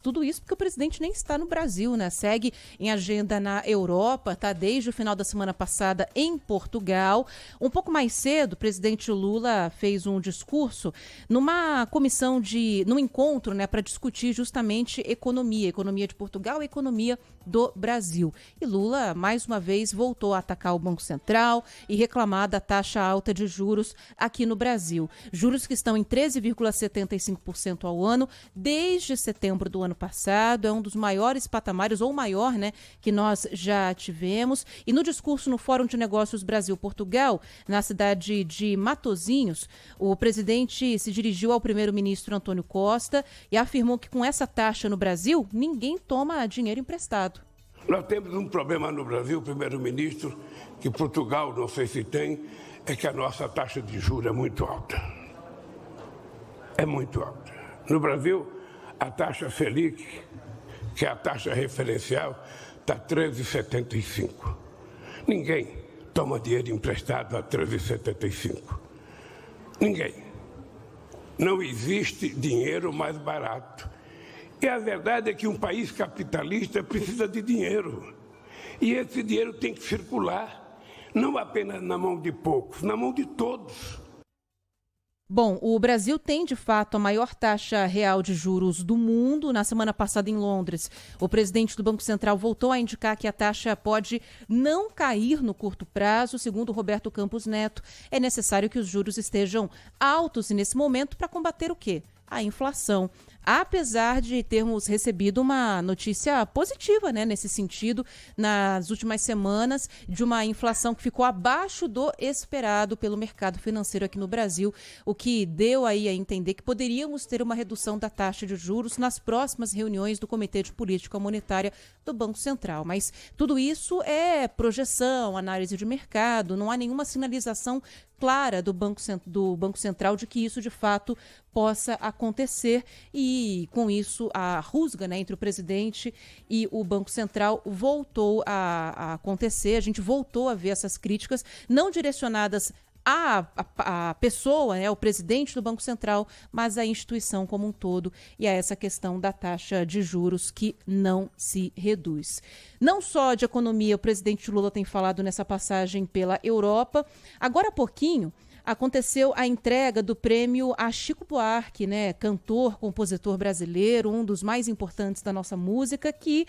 Tudo isso porque o presidente nem está no Brasil, né? Segue em agenda na Europa, tá desde o final da semana passada em Portugal. Um pouco mais cedo, o presidente Lula fez um discurso numa comissão num encontro, né, para discutir justamente economia de Portugal e economia do Brasil. E Lula, mais uma vez, voltou a atacar o Banco Central e reclamar da taxa alta de juros aqui no Brasil. Juros que estão em 13,75% ao ano desde setembro do ano passado, é um dos maiores patamares, ou maior, né, que nós já tivemos. E no discurso no Fórum de Negócios Brasil-Portugal, na cidade de Matosinhos, o presidente se dirigiu ao primeiro-ministro Antônio Costa e afirmou que com essa taxa no Brasil, ninguém toma dinheiro emprestado. Nós temos um problema no Brasil, primeiro-ministro, que Portugal, não sei se tem, é que a nossa taxa de juros é muito alta. É muito alta. No Brasil, a taxa Selic, que é a taxa referencial, está 13,75. Ninguém toma dinheiro emprestado a 13,75. Ninguém. Não existe dinheiro mais barato. E a verdade é que um país capitalista precisa de dinheiro. E esse dinheiro tem que circular, não apenas na mão de poucos, na mão de todos. Bom, o Brasil tem, de fato, a maior taxa real de juros do mundo. Na semana passada, em Londres, o presidente do Banco Central voltou a indicar que a taxa pode não cair no curto prazo. Segundo Roberto Campos Neto, é necessário que os juros estejam altos nesse momento para combater o quê? A inflação. Apesar de termos recebido uma notícia positiva, né, nesse sentido, nas últimas semanas, de uma inflação que ficou abaixo do esperado pelo mercado financeiro aqui no Brasil, o que deu aí a entender que poderíamos ter uma redução da taxa de juros nas próximas reuniões do Comitê de Política Monetária do Banco Central. Mas tudo isso é projeção, análise de mercado, não há nenhuma sinalização clara do Banco Central de que isso de fato possa acontecer, e com isso a rusga, né, entre o presidente e o Banco Central voltou a acontecer. A gente voltou a ver essas críticas não direcionadas a pessoa, né, o presidente do Banco Central, mas a instituição como um todo, e a essa questão da taxa de juros que não se reduz. Não só de economia, o presidente Lula tem falado nessa passagem pela Europa. Agora há pouquinho aconteceu a entrega do prêmio a Chico Buarque, né, cantor, compositor brasileiro, um dos mais importantes da nossa música, que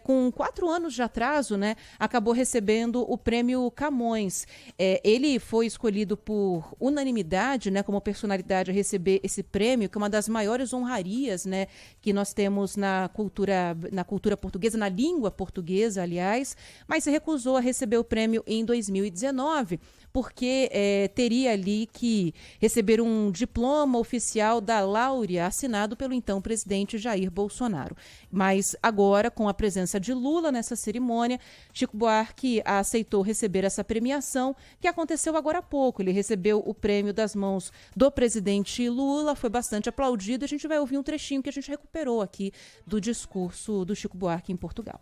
com 4 anos de atraso, né, acabou recebendo o prêmio Camões. Ele foi escolhido por unanimidade, né, como personalidade a receber esse prêmio, que é uma das maiores honrarias, né, que nós temos na cultura portuguesa, na língua portuguesa, aliás, mas se recusou a receber o prêmio em 2019, porque teria ali que receber um diploma oficial da Láurea, assinado pelo então presidente Jair Bolsonaro. Mas agora, com a presença de Lula nessa cerimônia, Chico Buarque aceitou receber essa premiação, que aconteceu agora há pouco. Ele recebeu o prêmio das mãos do presidente Lula, foi bastante aplaudido. A gente vai ouvir um trechinho que a gente recuperou aqui do discurso do Chico Buarque em Portugal.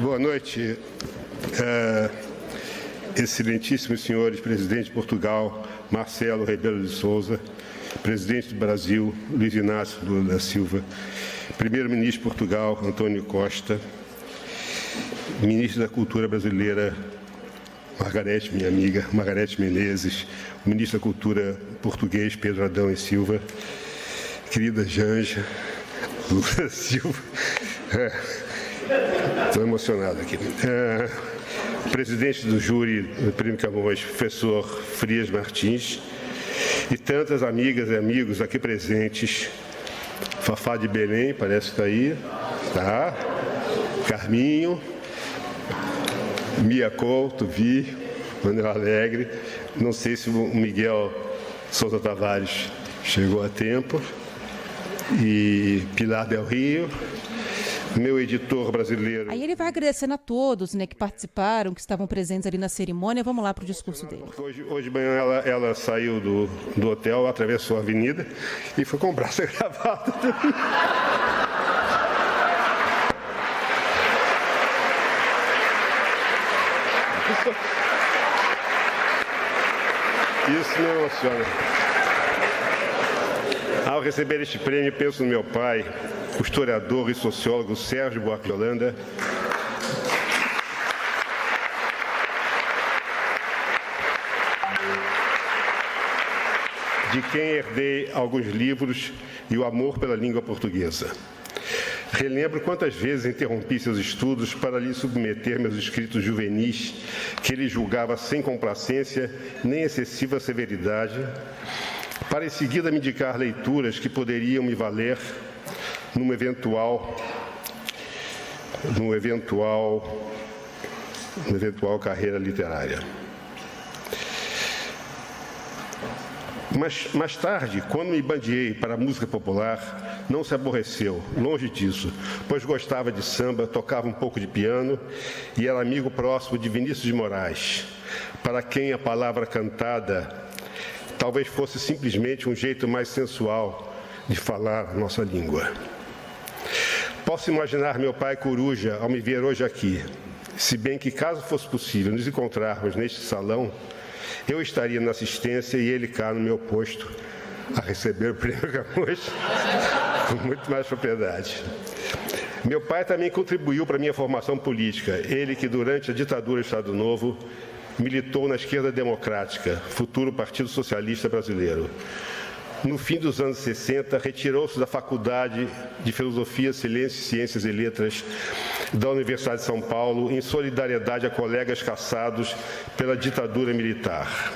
Boa noite, excelentíssimos senhores, presidente de Portugal, Marcelo Rebelo de Sousa, presidente do Brasil, Luiz Inácio Lula da Silva, primeiro-ministro de Portugal, Antônio Costa, ministro da Cultura brasileira, Margarete, minha amiga, Margarete Menezes, o ministro da Cultura português, Pedro Adão e Silva, querida Janja Lula da Silva, estou emocionado aqui. Presidente do júri do Prêmio Camões, professor Frias Martins, e tantas amigas e amigos aqui presentes. Fafá de Belém, parece que está aí, tá? Carminho, Mia Couto, Vi, Manuel Alegre. Não sei se o Miguel Sousa Tavares chegou a tempo. E Pilar Del Rio. Meu editor brasileiro. Aí ele vai agradecendo a todos, né, que participaram, que estavam presentes ali na cerimônia. Vamos lá para o discurso dele. Hoje de manhã ela saiu do hotel, atravessou a avenida e foi comprar essa gravata. Isso me emociona. Ao receber este prêmio, penso no meu pai, o historiador e sociólogo Sérgio Buarque de Holanda, de quem herdei alguns livros e o amor pela língua portuguesa. Relembro quantas vezes interrompi seus estudos para lhe submeter meus escritos juvenis, que ele julgava sem complacência nem excessiva severidade, para em seguida me indicar leituras que poderiam me valer numa eventual carreira literária. Mas mais tarde, quando me bandeei para a música popular, não se aborreceu, longe disso, pois gostava de samba, tocava um pouco de piano e era amigo próximo de Vinícius de Moraes, para quem a palavra cantada talvez fosse simplesmente um jeito mais sensual de falar a nossa língua. Posso imaginar meu pai coruja ao me ver hoje aqui, se bem que, caso fosse possível nos encontrarmos neste salão, eu estaria na assistência e ele cá no meu posto a receber o prêmio Camões com muito mais propriedade. Meu pai também contribuiu para a minha formação política, ele que durante a ditadura do Estado Novo militou na Esquerda Democrática, futuro Partido Socialista Brasileiro. No fim dos anos 60, retirou-se da Faculdade de Filosofia, Ciências e Letras da Universidade de São Paulo, em solidariedade a colegas caçados pela ditadura militar.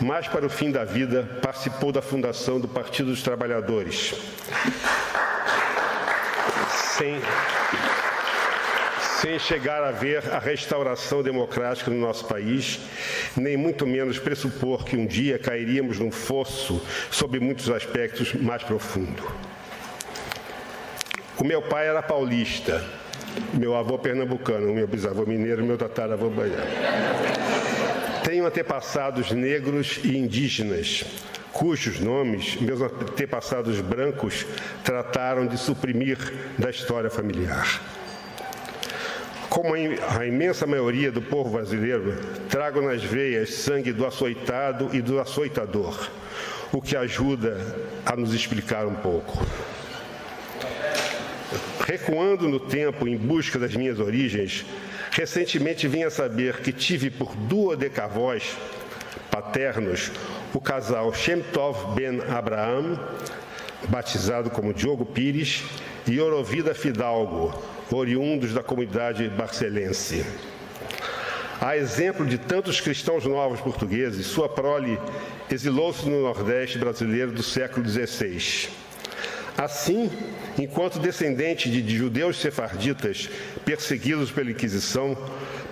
Mais para o fim da vida, participou da fundação do Partido dos Trabalhadores. Sem chegar a ver a restauração democrática no nosso país, nem muito menos pressupor que um dia cairíamos num fosso sob muitos aspectos mais profundo. O meu pai era paulista, meu avô pernambucano, meu bisavô mineiro, meu tataravô baiano. Tenho antepassados negros e indígenas, cujos nomes meus antepassados brancos trataram de suprimir da história familiar. Como a imensa maioria do povo brasileiro, trago nas veias sangue do açoitado e do açoitador, o que ajuda a nos explicar um pouco. Recuando no tempo em busca das minhas origens, recentemente vim a saber que tive por duodecavós paternos o casal Shem Tov Ben Abraham, batizado como Diogo Pires, e Orovida Fidalgo, oriundos da comunidade barcelense. A exemplo de tantos cristãos novos portugueses, sua prole exilou-se no Nordeste brasileiro do século XVI. Assim, enquanto descendente de judeus sefarditas perseguidos pela Inquisição,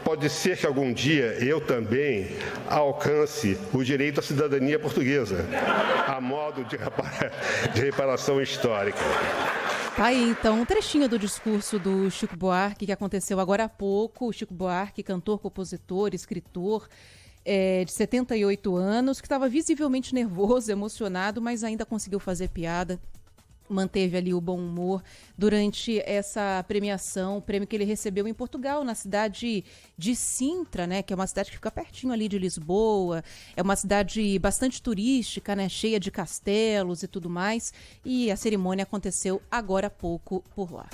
pode ser que algum dia eu também alcance o direito à cidadania portuguesa, a modo de reparação histórica. Tá aí, então, um trechinho do discurso do Chico Buarque, que aconteceu agora há pouco. O Chico Buarque, cantor, compositor, escritor, de 78 anos, que estava visivelmente nervoso, emocionado, mas ainda conseguiu fazer piada. Manteve ali o bom humor durante essa premiação, o prêmio que ele recebeu em Portugal, na cidade de Sintra, né, que é uma cidade que fica pertinho ali de Lisboa, é uma cidade bastante turística, né, cheia de castelos e tudo mais, e a cerimônia aconteceu agora há pouco por lá.